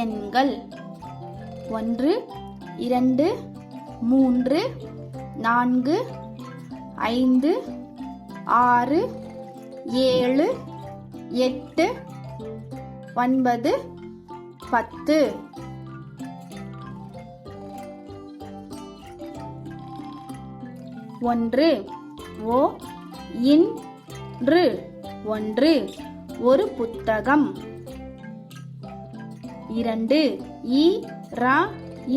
எண்கள் 1 2 3 4 5 6 7 8 9 10 1 ஓ இன்று 1 ஒரு புத்தகம் 2 இ ரா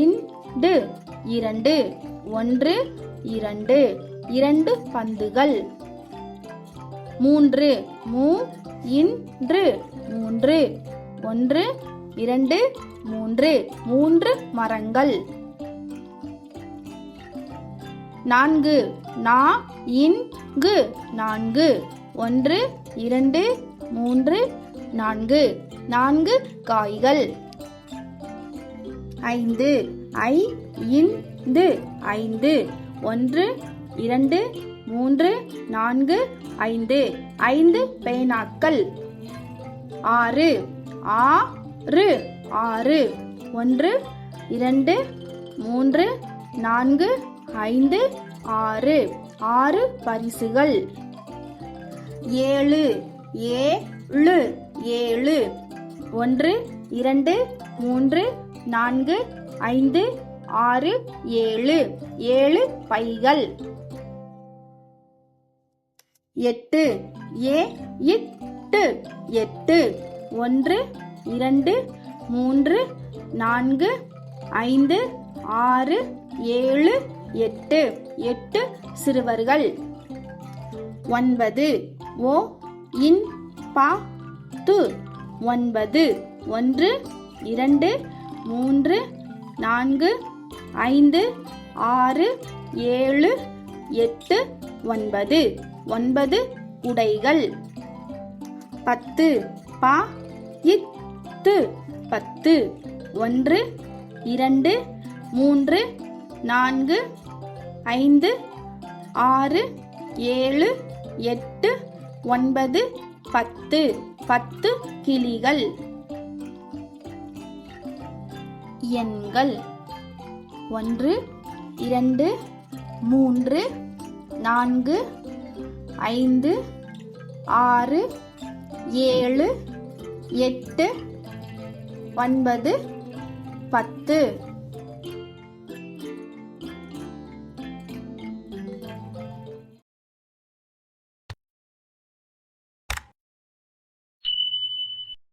இண்டு 2 1 2 2 பந்துகள் 3 மூ இன்று 3 1 2 3 3 மரங்கள் 4 நா இங்கு 4 1 2 3 4 4 காய்கள் 5 ஐ இந்து 5 1 2 3 4 5 5 பேனாக்கள் 6 ஆறு 6 1 2 3 4 5 6 6 பரிசுகள் 7 ஏழு 7 1 2 3 4 5 6 7 7 பைகள் 8 இட்டு 8 1 2 3 4 5 6 7 8 8 சிறுவர்கள் 9 ஓ இன் பா து 9 1 2 3 4 5 6 7 8 9 9 உடைகள் 10 பா இத்து 10 1 2 3 4 5 6 7 8 9 10 10 கிளிகள் எண்கள் 1 2 3 4 5 6 7 8 9 10